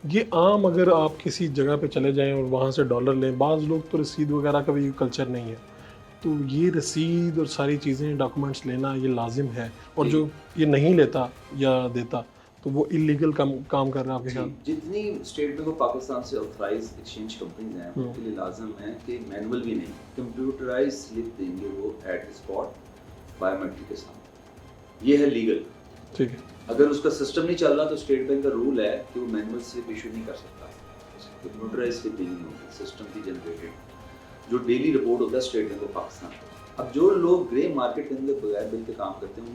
ये आम अगर आप किसी जगह पे चले जाएँ और वहाँ से डॉलर लें, बाज़ लोग तो रसीद वगैरह का भी कल्चर नहीं है। तो ये रसीद और सारी चीज़ें, डॉक्यूमेंट्स लेना ये लाज़िम है और जी, जो ये नहीं लेता या देता, तो वो इल्लीगल काम कर रहा है आपके जी। ख्याल? जितनी स्टेट बैंक ऑफ पाकिस्तान से ऑथराइज़्ड एक्सचेंज कंपनीज़ हैं, हुँ, उनके लिए लाज़िम है कि मैनुअल भी नहीं, कंप्यूटराइज़्ड स्लिप देंगे वो एट द स्पॉट बायोमेट्रिक के साथ। ये है लीगल। ठीक है। अगर उसका सिस्टम नहीं चल रहा तो स्टेट बैंक का रूल है कि वो मैनुअल स्लिप इश्यू नहीं कर सकता। कंप्यूटराइज़ स्लिप देनी होगी, सिस्टम की जनरेटेड, जो डेली रिपोर्ट होता है स्टेट बैंक ऑफ पाकिस्तान को। अब जो लोग ग्रे मार्केट के अंदर बगैर बिल के काम करते हैं,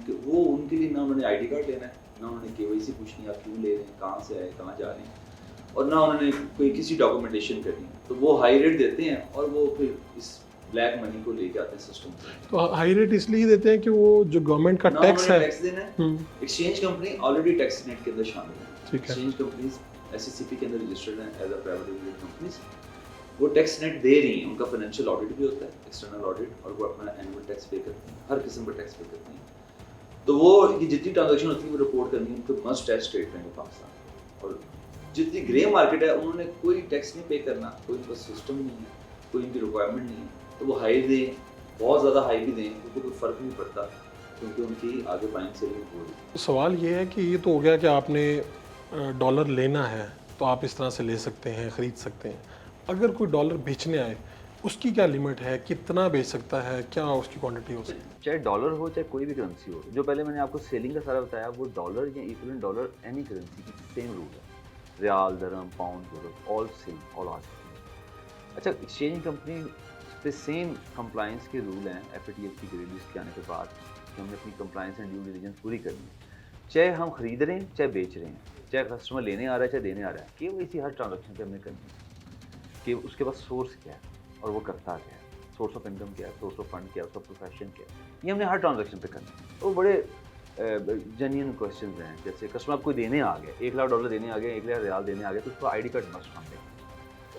उनके लिए ना उन्होंने आईडी कार्ड लेना है, ना उन्होंने केवाईसी पूछनी है, आप क्यों ले रहे हैं, कहाँ से आए, कहाँ जा रहे हैं, और ना उन्होंने कोई किसी डॉक्यूमेंटेशन करनी है। तो वो हाई रेट देते हैं और वो फिर इस ब्लैक मनी को लेके आते हैं सिस्टम से। तो हाई रेट इसलिए ही देते हैं कि वो जो गवर्नमेंट का ना टैक्स उन्होंने है। टैक्स देना है, हुँ, exchange company already tax net के अंदर शामिल है। ठीक है। एक्सचेंज कंपनीज एससीसीपी के अंदर रजिस्टर्ड हैं as a private limited companies. वो टैक्स नेट दे रही हैं, उनका फाइनेंशियल ऑडिट भी होता है, एक्सटर्नल ऑडिट, और वो अपना एनुअल टैक्स पे करते हैं, हर किस्म का टैक्स पे करते हैं। तो वो ये जितनी ट्रांजैक्शन होती है वो रिपोर्ट करनी है, उनको मस्ट है स्टेट बैंक ऑफ पाकिस्तान। और जितनी ग्रे मार्केट है उन्होंने कोई टैक्स नहीं पे करना, कोई उनका सिस्टम नहीं है, कोई उनकी रिक्वायरमेंट नहीं है। तो वो हाई दें, बहुत ज़्यादा हाई भी दें, उनको कोई फ़र्क नहीं पड़ता, क्योंकि उनकी आगे बाइंग सेलिंग हो रही है। तो सवाल ये है कि ये तो हो गया कि आपने डॉलर लेना है, तो आप इस तरह से ले सकते हैं, खरीद सकते हैं। अगर कोई डॉलर बेचने आए, उसकी क्या लिमिट है? कितना बेच सकता है? क्या उसकी क्वांटिटी हो सकती है? चाहे डॉलर हो चाहे कोई भी करेंसी हो, जो पहले मैंने आपको सेलिंग का सारा बताया, वो डॉलर या इक्विवेलेंट डॉलर एनी करेंसी की सेम रूल है। रियाल, दरहम, pound, euro, all same, all are same. अच्छा, एक्सचेंज कंपनी पे सेम कंप्लायंस के रूल हैं एफएटीएफ की ग्रे लिस्ट के आने के बाद, कि हमने अपनी कंप्लायंस एंड ड्यू डिलिजेंस पूरी करनी है। चाहे हम खरीद रहे हैं चाहे बेच रहे हैं, चाहे कस्टमर लेने आ रहा है चाहे देने आ रहा है, केवाईसी हर ट्रांजेक्शन पे हमने करनी है कि उसके पास सोर्स क्या है और वो करता क्या है, सोर्स ऑफ इनकम क्या है, सोर्स ऑफ फंड क्या है, उसका प्रोफेशन क्या है, ये हमने हर ट्रांजेक्शन पे करना है। तो बड़े जेन्युइन क्वेश्चन हैं, जैसे कस्टमर आपको देने आ गया, $1,00,000 देने आ गया, 1,00,000 रियाल देने आ गया, तो उसको आईडी कार्ड मस्ट हम देंगे,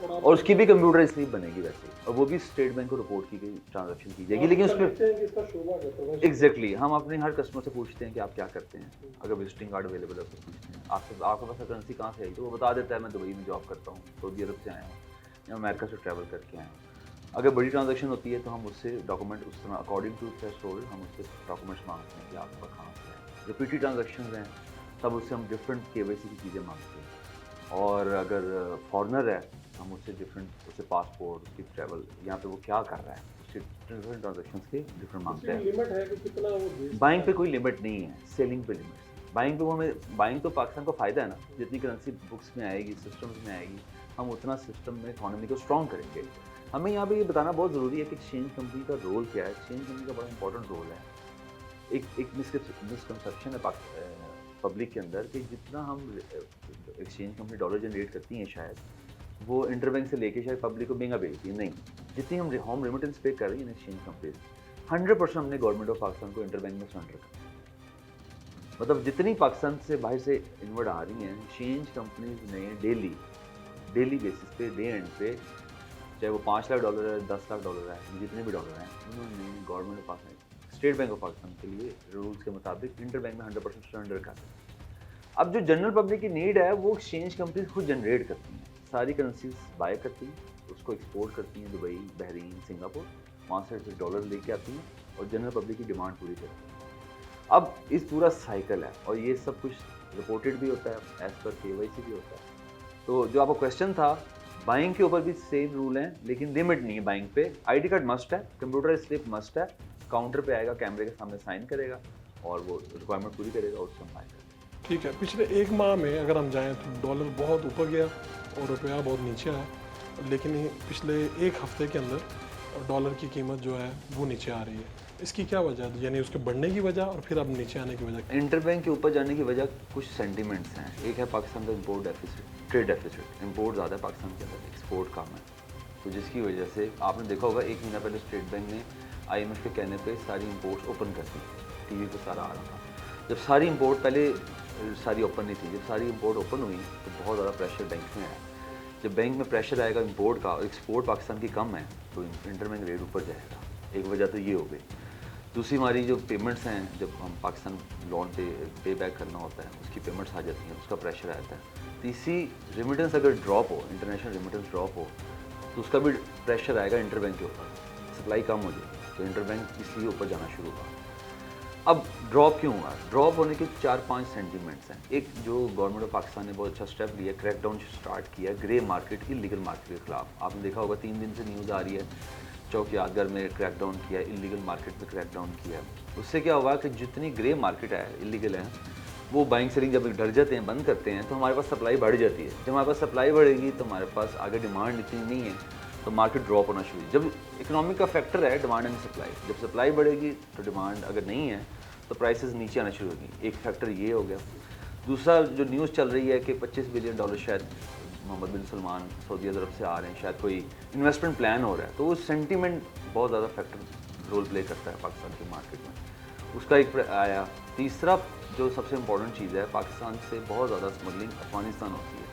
और उसकी भी कंप्यूटर स्लिप बनेगी वैसे, और वो भी स्टेट बैंक को रिपोर्ट की गई ट्रांजेक्शन की जाएगी, लेकिन उसमें एग्जैक्टली हम अपने हर कस्टमर से पूछते हैं कि आप क्या करते हैं। अगर विजिटिंग कार्ड अवेलेबल है तो पूछते हैं आपसे, आपके पास करेंसी कहाँ से आई, तो वो बता देता है मैं दुबई में जॉब करता हूँ, सऊदी अरब से आया हूँ या अमेरिका से ट्रैवल करके आया हूँ। अगर बड़ी ट्रांजेक्शन होती है तो हम उससे डॉक्यूमेंट उस तरह अकॉर्डिंग टू थ्रेशोल्ड हम उससे डॉक्यूमेंट्स मांगते हैं कि आपका कहाँ से है। रिपीटेड ट्रांजेक्शन हैं तब उससे हम डिफरेंट केवाईसी की चीज़ें मांगते हैं, और अगर फॉरनर है हम उससे डिफरेंट, उससे पासपोर्ट, उसकी ट्रैवल, यहाँ पे वो क्या कर रहा है, उसके डिफरेंट ट्रांजेक्शन के डिफरेंट मांगते हैं। लिमिट है कि कितना वो बेच बाइंग सकता पे है? कोई लिमिट नहीं है, सेलिंग पे लिमिट। बाइंग पे वो हमें, बाइंग तो पाकिस्तान को फ़ायदा है ना, जितनी करेंसी बुक्स में आएगी, सिस्टम्स में आएगी, हम उतना सिस्टम में इकोनॉमी को स्ट्रॉन्ग करेंगे। हमें यहाँ पे ये बताना बहुत ज़रूरी है कि एक्सचेंज कंपनी का रोल क्या है। एक्सचेंज कंपनी का बड़ा इंपॉर्टेंट रोल है। एक मिसकंसेप्शन है पब्लिक के अंदर कि जितना हम एक्सचेंज कंपनी डॉलर जनरेट करती हैं शायद, वो इंटरबैंक से लेके शायद पब्लिक को महंगा बेचती है। नहीं, जितनी हम होम रेमिटेंस पे कर रही है एक्सचेंज कंपनी, 100% हमने गवर्नमेंट ऑफ पाकिस्तान को इंटरबैंक में सरेंडर कर दिया। मतलब जितनी पाकिस्तान से बाहर से इनवर्ड आ रही हैं, एक्सचेंज कंपनीज ने डेली बेसिस पे, डे एंड पे, चाहे वो $5 लाख है, $10 लाख है, जितने भी डॉलर हैं, उन्होंने government of Pakistan, state bank of Pakistan के लिए रूल्स के मुताबिक इंटरबैंक में 100% सरेंडर कर दिया। अब जो जनरल पब्लिक की नीड है वो एक्सचेंज कंपनीज खुद जनरेट करती हैं, सारी करेंसीज बाय करती हैं, उसको एक्सपोर्ट करती हैं दुबई, बहरीन, सिंगापुर, वहाँ से फिर डॉलर लेके आती हैं और जनरल पब्लिक की डिमांड पूरी करती हैं। अब इस पूरा साइकिल है और ये सब कुछ रिपोर्टेड भी होता है, एज पर केवाईसी भी होता है। तो जो आपका क्वेश्चन था, बाइंग के ऊपर भी सेम रूल हैं, लेकिन लिमिट नहीं है बाइंग पे। आईडी कार्ड मस्ट है, कंप्यूटर स्लिप मस्ट है, काउंटर पे आएगा, कैमरे के सामने साइन करेगा और वो रिक्वायरमेंट पूरी करेगा, उससे हम बाय करेंगे। ठीक है, पिछले 1 माह में अगर हम जाएँ तो डॉलर बहुत ऊपर गया और रुपया बहुत नीचे आया। लेकिन ये पिछले 1 हफ्ते के अंदर डॉलर की कीमत जो है वो नीचे आ रही है। इसकी क्या वजह है? यानी उसके बढ़ने की वजह और फिर अब नीचे आने की वजह? इंटरबैंक के ऊपर जाने की वजह कुछ सेंटिमेंट्स हैं। एक है पाकिस्तान का import deficit, trade deficit. Import ज़्यादा है पाकिस्तान के अंदर, एक्सपोर्ट कम है, तो जिसकी वजह से आपने देखा होगा 1 महीना पहले स्टेट बैंक ने आईएमएफ के कहने पे सारी इम्पोर्ट्स ओपन कर दी, टीवी पे सारा आ रहा था। जब सारी इम्पोर्ट पहले सारी ओपन नहीं थी, जब सारी इम्पोर्ट ओपन हुई तो बहुत ज़्यादा प्रेशर बैंक में आया। जब बैंक में प्रेशर आएगा इम्पोर्ट का और एक्सपोर्ट पाकिस्तान की कम है, तो इंटरबैंक रेट ऊपर जाएगा। एक वजह तो ये हो गई। दूसरी हमारी जो पेमेंट्स हैं, जब हम पाकिस्तान लोन पे बैक करना होता है, उसकी पेमेंट्स आ जाती हैं, उसका प्रेशर आता है। तीसरी, रेमिटेंस अगर ड्रॉप हो, इंटरनेशनल रेमिटेंस ड्रॉप हो, तो उसका भी प्रेशर आएगा इंटरबैंक के ऊपर, सप्लाई कम हो जाएगी, तो इंटरबैंक इसलिए ऊपर जाना शुरू हुआ। अब ड्रॉप क्यों हुआ? ड्रॉप होने के 4-5 सेंटीमेंट्स हैं। एक, जो गवर्नमेंट ऑफ पाकिस्तान ने बहुत अच्छा स्टेप लिया, क्रैकडाउन स्टार्ट किया ग्रे मार्केट, इलीगल मार्केट के खिलाफ। आपने देखा होगा 3 दिन से न्यूज़ आ रही है, चौक यादगार में क्रैकडाउन किया, इलीगल मार्केट में क्रैकडाउन किया। उससे क्या हुआ कि जितनी ग्रे मार्केट है, इलीगल है, वो बाइंग सेलिंग जब डर जाते हैं, बंद करते हैं, तो हमारे पास सप्लाई बढ़ जाती है। जब हमारे पास सप्लाई बढ़ेगी तो हमारे पास आगे डिमांड इतनी नहीं है, तो मार्केट ड्रॉप होना शुरू। जब इकोनॉमिक का फैक्टर है डिमांड एंड सप्लाई, जब सप्लाई बढ़ेगी तो डिमांड अगर नहीं है तो प्राइसेस नीचे आना शुरू होगी। एक फैक्टर ये हो गया। दूसरा, जो न्यूज़ चल रही है कि $25 बिलियन शायद मोहम्मद बिन सलमान सऊदी अरब से आ रहे हैं, शायद कोई इन्वेस्टमेंट प्लान हो रहा है, तो वो सेंटीमेंट बहुत ज़्यादा फैक्टर रोल प्ले करता है पाकिस्तान के मार्केट में, उसका एक आया। तीसरा, जो सबसे इम्पोर्टेंट चीज़ है, पाकिस्तान से बहुत ज़्यादा स्मगलिंग अफगानिस्तान होती है।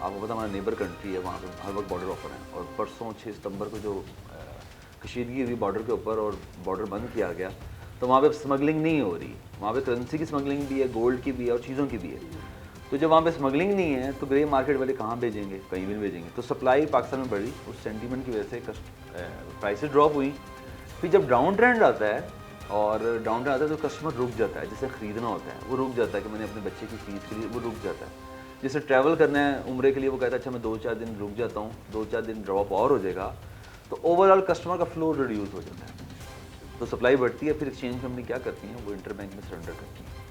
आपको पता, हमारा नेबर कंट्री है, वहाँ पर हर वक्त बॉर्डर ओपन है, और परसों 6 सितंबर को जो कशीदगी हुई बॉर्डर के ऊपर और बॉर्डर बंद किया गया, तो वहाँ पे स्मगलिंग नहीं हो रही। वहाँ पे करेंसी की स्मगलिंग भी है, गोल्ड की भी है, और चीज़ों की भी है। तो जब वहाँ पे स्मगलिंग नहीं है तो ग्रे मार्केट वाले कहाँ भेजेंगे? कहीं भी नहीं भेजेंगे। तो सप्लाई पाकिस्तान में बढ़ी, उस सेंटीमेंट की वजह से प्राइसेस ड्रॉप हुई। फिर जब डाउन ट्रेंड आता है, और डाउन ट्रेंड आता है तो कस्टमर रुक जाता है, जिसे ख़रीदना होता है वो रुक जाता है, कि मैंने अपने बच्चे की फ़ीस के लिए, वो रुक जाता है। जैसे ट्रैवल करना है उम्रे के लिए, वो कहता है अच्छा मैं 2-4 दिन रुक जाता हूँ, 2-4 दिन ड्रॉप और हो जाएगा, तो ओवरऑल कस्टमर का फ्लो रिड्यूस हो जाता है, तो सप्लाई बढ़ती है। फिर एक्सचेंज कंपनी क्या करती हैं, वो इंटरबैंक में सरेंडर करती हैं।